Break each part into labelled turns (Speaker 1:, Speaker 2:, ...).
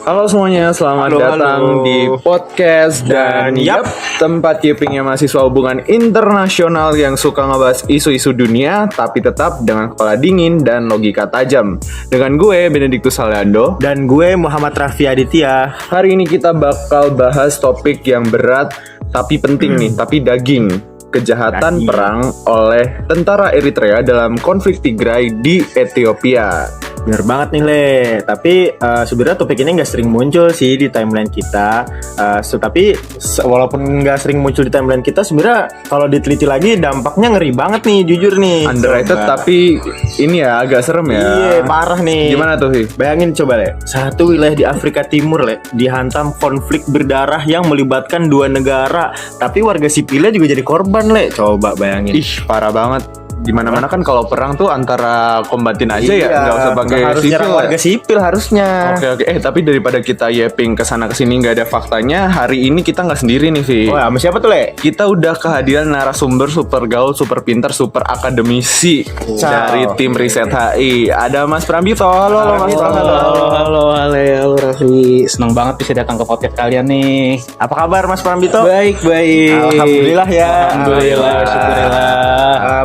Speaker 1: Halo semuanya, selamat datang di podcast dan yap, tempat kipingnya mahasiswa hubungan internasional yang suka ngebahas isu-isu dunia tapi tetap dengan kepala dingin dan logika tajam. Dengan gue Benediktus Saleando
Speaker 2: dan gue Muhammad Raffi Aditya.
Speaker 1: Hari ini kita bakal bahas topik yang berat tapi penting nih, tapi daging. Kejahatan perang oleh tentara Eritrea dalam konflik Tigray di Ethiopia.
Speaker 2: Bener banget nih Le. Tapi sebenarnya topik ini nggak sering muncul sih di timeline kita. Tapi walaupun nggak sering muncul di timeline kita, sebenarnya kalau diteliti lagi dampaknya ngeri banget nih, jujur nih.
Speaker 1: Underrated tapi ini ya agak serem ya.
Speaker 2: Iya, parah nih.
Speaker 1: Gimana tuh sih?
Speaker 2: Bayangin coba Le, satu wilayah di Afrika Timur Le dihantam konflik berdarah yang melibatkan dua negara, tapi warga sipilnya juga jadi korban Le. Coba bayangin.
Speaker 1: Ih, parah banget. Dimana-mana kan kalau perang tuh antara kombatin aja ya, nggak usah pakai
Speaker 2: harus
Speaker 1: sipil.
Speaker 2: nyerang warga sipil harusnya.
Speaker 1: Oke. Tapi daripada kita yeping kesana kesini nggak ada faktanya, hari ini kita nggak sendiri nih sih.
Speaker 2: Oh, sama siapa tuh Le?
Speaker 1: Kita udah kehadiran narasumber super gaul, super pintar, super akademisi dari tim Riset HI. Ada Mas Prambito. Halo Mas Prambito.
Speaker 3: Halo Raffi. Senang banget bisa datang ke podcast kalian nih.
Speaker 2: Apa kabar Mas Prambito?
Speaker 3: Baik.
Speaker 2: Alhamdulillah ya.
Speaker 3: Alhamdulillah.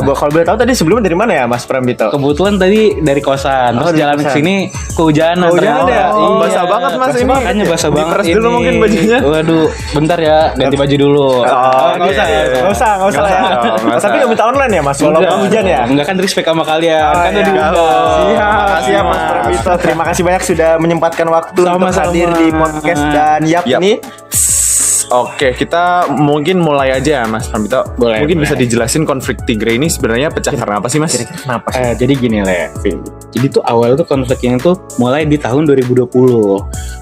Speaker 2: Kalau boleh tahu tadi sebelumnya dari mana ya Mas Prambito?
Speaker 3: Kebetulan tadi dari kosan, terus jalan ke sini kehujanan.
Speaker 2: Kehujanan ya?
Speaker 3: Iya.
Speaker 1: Basah banget Mas ini.
Speaker 3: Makanya basah banget
Speaker 1: Diperas
Speaker 3: ini.
Speaker 1: dulu mungkin bajunya.
Speaker 3: Waduh, bentar ya, ganti baju dulu.
Speaker 2: Nggak usah ya. Tapi nggak minta online ya Mas, walaupun hujan ya?
Speaker 3: Enggak kan respect sama kalian, kan udah diundang.
Speaker 2: Siap Mas Prambito. Terima kasih banyak sudah menyempatkan waktu untuk
Speaker 3: Sama-sama.
Speaker 2: hadir di podcast dan yap ini.
Speaker 1: Oke, kita mungkin mulai aja ya Mas Prambito.
Speaker 3: Boleh,
Speaker 1: Mungkin
Speaker 3: boleh.
Speaker 1: bisa dijelasin konflik Tigray ini sebenarnya pecah karena apa sih Mas?
Speaker 2: Kenapa sih?
Speaker 3: Jadi gini Le, jadi tuh awal tuh konfliknya tuh mulai di tahun 2020.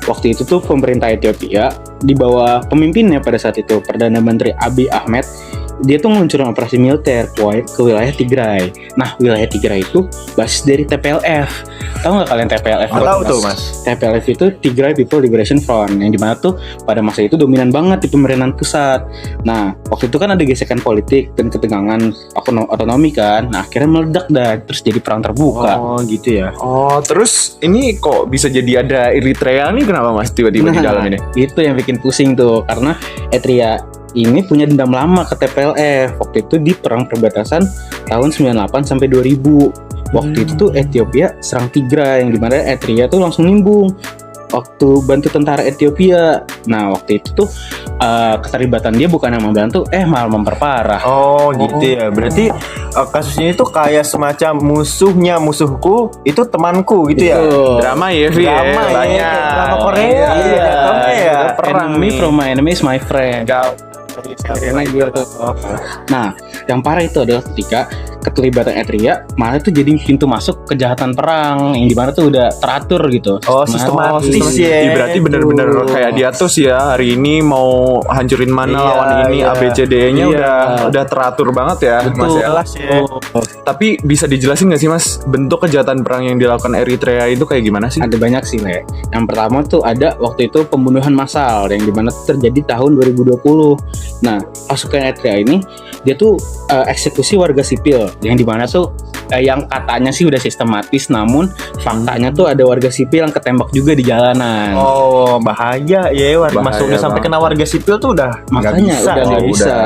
Speaker 3: Waktu itu tuh pemerintah Ethiopia di bawah pemimpinnya pada saat itu Perdana Menteri Abiy Ahmed, dia tuh ngeluncurin operasi militer ke wilayah Tigray. Nah, wilayah Tigray itu basis dari TPLF. Tahu nggak kalian TPLF?
Speaker 2: Tahu tuh Mas.
Speaker 3: TPLF itu Tigray People Liberation Front, yang dimana tuh pada masa itu dominan banget di pemerintahan pusat. Nah, waktu itu kan ada gesekan politik dan ketegangan otonomi kan. Nah, akhirnya meledak dah, terus jadi perang terbuka.
Speaker 2: Oh gitu ya.
Speaker 1: Oh, terus ini kok bisa jadi ada Eritrea nih, kenapa Mas tiba-tiba di dalam ini?
Speaker 3: Itu yang bikin pusing tuh, karena Eritrea ini punya dendam lama ke TPLF. Waktu itu di perang perbatasan tahun 98 sampai 2000. Waktu itu tuh Ethiopia serang Tigray, yang dimana Eritrea tuh langsung nimbung waktu bantu tentara Ethiopia. Nah, waktu itu tuh keterlibatan dia bukan yang membantu, malah memperparah.
Speaker 2: Oh gitu ya. Berarti kasusnya itu kayak semacam musuhnya musuhku itu temanku gitu ya.
Speaker 1: Drama ya, Vi.
Speaker 2: Drama ya.
Speaker 1: Banyak.
Speaker 2: Drama Korea.
Speaker 3: Iya.
Speaker 2: Jatuhnya ya.
Speaker 1: Perang
Speaker 3: Enemy
Speaker 1: nih.
Speaker 3: from my enemy is my friend. Nah, yang parah itu adalah ketika keterlibatan Eritrea malah itu jadi pintu masuk kejahatan perang, yang dimana tuh udah teratur gitu.
Speaker 2: Oh, sistematis ya.
Speaker 1: Berarti bener-bener kayak diatur ya, hari ini mau hancurin mana
Speaker 2: Iya,
Speaker 1: lawan ini,
Speaker 2: iya.
Speaker 1: ABCDE-nya
Speaker 3: Iya.
Speaker 1: udah teratur banget ya, Mas
Speaker 3: Betul.
Speaker 1: ya.
Speaker 2: Jelas ya.
Speaker 1: Tapi bisa dijelasin nggak sih Mas, bentuk kejahatan perang yang dilakukan Eritrea itu kayak gimana sih?
Speaker 3: Ada banyak sih, Le. Yang pertama tuh ada waktu itu pembunuhan massal yang dimana tuh terjadi tahun 2020. Nah, pasukan Eritrea ini dia tuh eksekusi warga sipil, yang dimana tuh yang katanya sih udah sistematis, namun faktanya tuh ada warga sipil yang ketembak juga di jalanan.
Speaker 2: Oh, bahaya ya.
Speaker 1: Bahaya
Speaker 2: Masuknya sampai
Speaker 1: banget.
Speaker 2: kena warga sipil tuh udah nggak
Speaker 3: Makanya
Speaker 2: bisa.
Speaker 3: udah nggak
Speaker 1: Oh,
Speaker 3: bisa.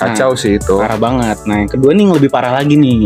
Speaker 1: Kacau sih itu.
Speaker 3: Parah banget. Nah, yang kedua nih yang lebih parah lagi nih.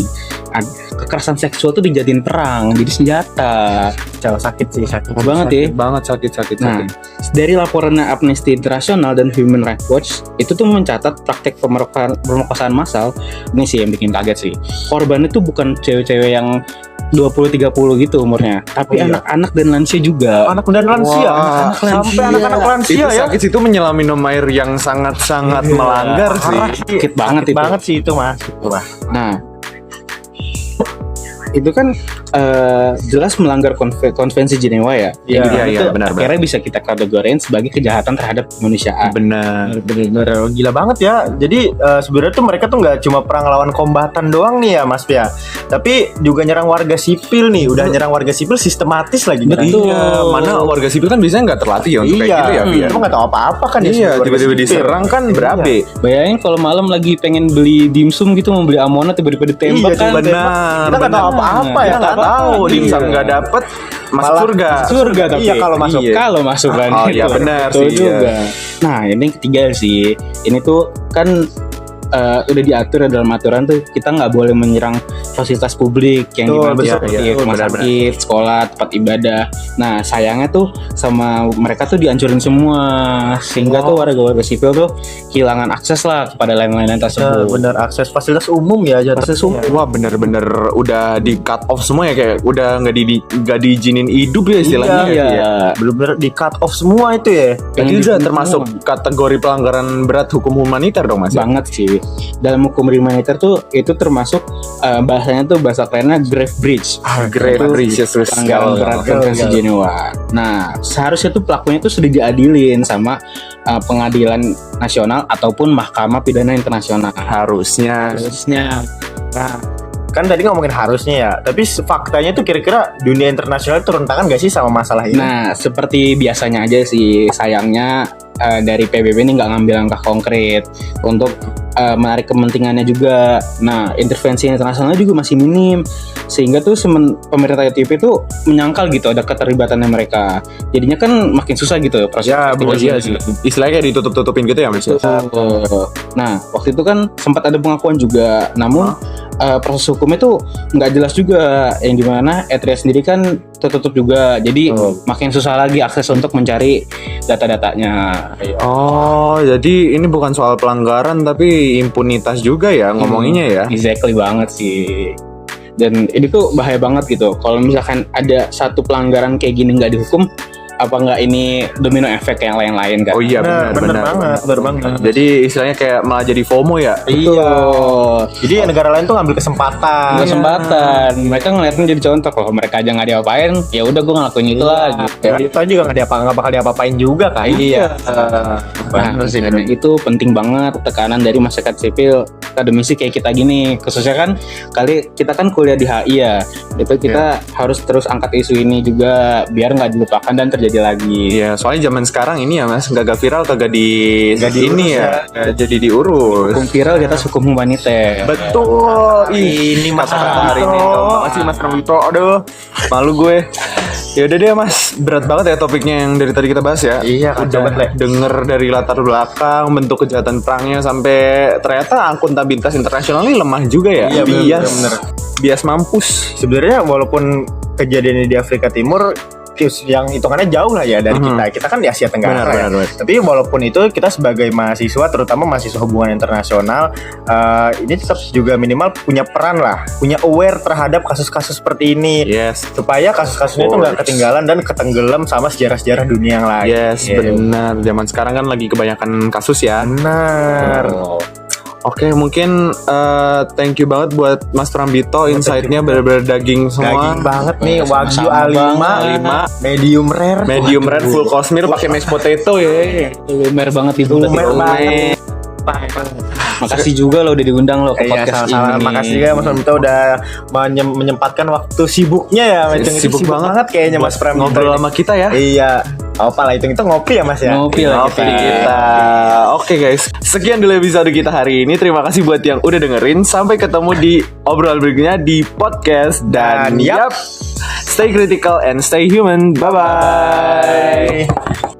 Speaker 3: Kekerasan seksual tuh dijadiin perang, jadi senjata.
Speaker 2: Jauh sakit sih, sakit
Speaker 3: Parah banget ya.
Speaker 1: Banget sakit.
Speaker 3: Nah, dari laporannya Amnesty International dan Human Rights Watch, itu tuh mencatat praktek pemerkosaan massal. Ini sih yang bikin kaget sih. Korbannya tuh bukan cewek-cewek yang 20-30 gitu umurnya, tapi
Speaker 2: iya.
Speaker 3: anak-anak dan lansia juga.
Speaker 2: Anak dan lansia.
Speaker 1: Wah,
Speaker 2: Sampai anak-anak lansia
Speaker 1: Itu
Speaker 2: ya.
Speaker 1: sakit itu menyelami minum air yang sangat-sangat melanggar
Speaker 2: Parah
Speaker 1: sih.
Speaker 3: Sakit banget
Speaker 2: Sakit
Speaker 3: itu.
Speaker 2: banget sih itu Mas. Itu Mas.
Speaker 3: Nah, itu kan jelas melanggar konvensi Jenewa ya.
Speaker 2: Iya,
Speaker 3: Yang dimana
Speaker 1: iya,
Speaker 3: tuh
Speaker 1: benar.
Speaker 3: akhirnya bisa kita kategorikan sebagai kejahatan terhadap kemanusiaan.
Speaker 1: Benar.
Speaker 2: Bener-bener gila banget ya. Jadi sebenarnya tuh mereka tuh nggak cuma perang lawan kombatan doang nih ya Mas Pia, tapi juga nyerang warga sipil nih. Udah nyerang warga sipil sistematis lagi.
Speaker 3: Betul.
Speaker 1: Iya, mana warga sipil kan biasanya nggak terlatih ya untuk kayak gitu ya, Vi.
Speaker 2: Emang nggak tahu apa-apa kan ya.
Speaker 1: Iya,
Speaker 2: warga
Speaker 1: tiba-tiba
Speaker 2: sipil.
Speaker 1: diserang kan berabe.
Speaker 3: Bayangin kalau malam lagi pengen beli dimsum gitu, mau beli Amona tiba-tiba ditembak
Speaker 2: Iya,
Speaker 3: kan.
Speaker 1: benar.
Speaker 2: Kita nggak tahu apa-apa ya.
Speaker 3: Kita nggak
Speaker 1: tahu dimsum nggak dapet masuk
Speaker 2: Malah
Speaker 1: surga.
Speaker 3: Surga tapi.
Speaker 2: Iya, kalau masuk.
Speaker 1: Iya.
Speaker 3: Kalau masuk kan.
Speaker 1: Oh, iya, benar
Speaker 3: Betul
Speaker 1: sih,
Speaker 3: juga. Nah, ini yang ketiga sih. Ini tuh kan udah diatur dalam aturan tuh kita nggak boleh menyerang fasilitas publik yang
Speaker 2: Betul,
Speaker 3: gimana
Speaker 2: betul,
Speaker 3: seperti
Speaker 1: betul,
Speaker 3: rumah
Speaker 1: benar-benar.
Speaker 3: sakit, sekolah, tempat ibadah. Nah, sayangnya tuh sama mereka tuh dihancurin semua sehingga tuh warga-warga sipil tuh kehilangan akses lah kepada lain-lain tersebut.
Speaker 2: Bener akses fasilitas umum ya
Speaker 3: Fasilitas umum.
Speaker 1: Wah bener-bener udah di cut off semua ya, kayak udah nggak diizinin hidup ya istilahnya.
Speaker 3: Iya.
Speaker 1: ya.
Speaker 2: bener-bener di cut off semua itu ya.
Speaker 1: Jadi
Speaker 3: Pengen
Speaker 1: udah
Speaker 3: dibunuh
Speaker 1: termasuk kategori pelanggaran berat hukum humaniter dong Mas.
Speaker 3: banget sih. Dalam hukum humaniter tuh itu termasuk bahasanya tuh bahasa kerennya grave breach.
Speaker 1: Great
Speaker 3: Itu
Speaker 1: Precious
Speaker 3: pelanggaran berat konvensi Jenewa. Nah, seharusnya tuh pelakunya tuh sudah diadilin sama pengadilan nasional ataupun mahkamah pidana internasional.
Speaker 1: harusnya.
Speaker 3: Harusnya.
Speaker 2: Nah, kan tadi ngomongin harusnya ya, tapi faktanya tuh kira-kira dunia internasional turun tangan gak sih sama masalah ini?
Speaker 3: Nah, seperti biasanya aja sih, sayangnya dari PBB ini nggak ngambil langkah konkret untuk menarik kepentingannya juga. Nah, intervensi internasionalnya juga masih minim, sehingga tuh pemerintah Ethiopia tuh menyangkal gitu ada keterlibatannya mereka. Jadinya kan makin susah gitu proses
Speaker 2: Ya,
Speaker 3: investigasi.
Speaker 1: Istilahnya kayak ditutup-tutupin gitu ya Mas.
Speaker 3: Nah, waktu itu kan sempat ada pengakuan juga, namun proses hukumnya tuh nggak jelas juga, yang dimana Eritrea sendiri kan tertutup juga, jadi makin susah lagi akses untuk mencari data-datanya.
Speaker 1: Oh, jadi ini bukan soal pelanggaran tapi impunitas juga ya ngomonginnya ya.
Speaker 3: Exactly banget sih. Dan ini tuh bahaya banget gitu. Kalau misalkan ada satu pelanggaran kayak gini nggak dihukum, apa nggak ini domino efek yang lain-lain kan?
Speaker 1: Oh iya
Speaker 2: bener
Speaker 1: benar.
Speaker 2: banget.
Speaker 1: Jadi istilahnya kayak malah jadi FOMO ya.
Speaker 2: Iya. Jadi negara lain tuh ngambil kesempatan.
Speaker 3: Kesempatan. Mereka ngeliatnya jadi contoh, kalau mereka aja nggak diapain, ya udah gue ngelakuin itu lah gitu.
Speaker 2: Ya, itu aja juga nggak bakal diapa-apain juga kan?
Speaker 3: Iya.
Speaker 2: Bener
Speaker 3: Nah,
Speaker 2: sih.
Speaker 3: dan itu penting banget tekanan dari masyarakat sipil, akademisi kayak kita gini, khususnya kan kita kan kuliah di HI ya, itu kita harus terus angkat isu ini juga biar nggak dilupakan dan terjadi lagi.
Speaker 1: Iya, soalnya zaman sekarang ini ya Mas, nggak viral kagak
Speaker 2: Nggak diurus
Speaker 1: ini ya, nggak jadi diurus.
Speaker 3: Hukum viral di atas hukum humaniter.
Speaker 1: Betul. Ini kata-kata hari ini. Makasih Mas Ramito. Aduh, malu gue. Ya udah deh Mas, berat banget ya topiknya yang dari tadi kita bahas ya.
Speaker 2: Iya, kacau
Speaker 1: Udah
Speaker 2: banget, Le.
Speaker 1: denger dari latar belakang, bentuk kejahatan perangnya sampai ternyata akuntabilitas internasional ini lemah juga ya.
Speaker 2: Iya, bener.
Speaker 1: Bias mampus.
Speaker 2: Sebenarnya walaupun kejadiannya di Afrika Timur yang hitungannya jauh lah ya dari kita kan di Asia Tenggara ya.
Speaker 1: Benar.
Speaker 2: Tapi walaupun itu kita sebagai mahasiswa, terutama mahasiswa hubungan internasional, ini tetap juga minimal punya peran lah, punya aware terhadap kasus-kasus seperti ini,
Speaker 1: Yes.
Speaker 2: supaya kasus-kasusnya itu nggak ketinggalan dan ketenggelam sama sejarah-sejarah dunia yang lain.
Speaker 1: Yes,
Speaker 2: Iya.
Speaker 1: benar. Zaman sekarang kan lagi kebanyakan kasus ya.
Speaker 2: Benar.
Speaker 1: Oke, mungkin thank you banget buat Mas Prambito, insight-nya bener-bener daging semua.
Speaker 2: Daging banget nih, Wagyu
Speaker 3: Sama-sama
Speaker 2: A5,
Speaker 3: banget.
Speaker 2: medium rare.
Speaker 1: Medium rare full course meal pakai mashed potato ya.
Speaker 3: Lumer banget itu.
Speaker 2: Lumer banget.
Speaker 3: Makasih juga lo udah diundang lo ke
Speaker 2: Iya,
Speaker 3: podcast
Speaker 2: sama-sama.
Speaker 3: ini.
Speaker 2: Makasih juga Mas Pramito udah menyempatkan waktu sibuknya ya. Macam itu
Speaker 1: Sibuk banget
Speaker 2: kayaknya Mas Pramito.
Speaker 1: ngobrol sama kita ya.
Speaker 2: Iya. Apa lah itu ngopi ya Mas ya.
Speaker 3: Ngopi lah
Speaker 1: Oke kita. Oke guys, sekian dulu episode kita hari ini. Terima kasih buat yang udah dengerin. Sampai ketemu di obrolan berikutnya di podcast dan
Speaker 2: Dan
Speaker 1: yap, stay critical and stay human. Bye bye.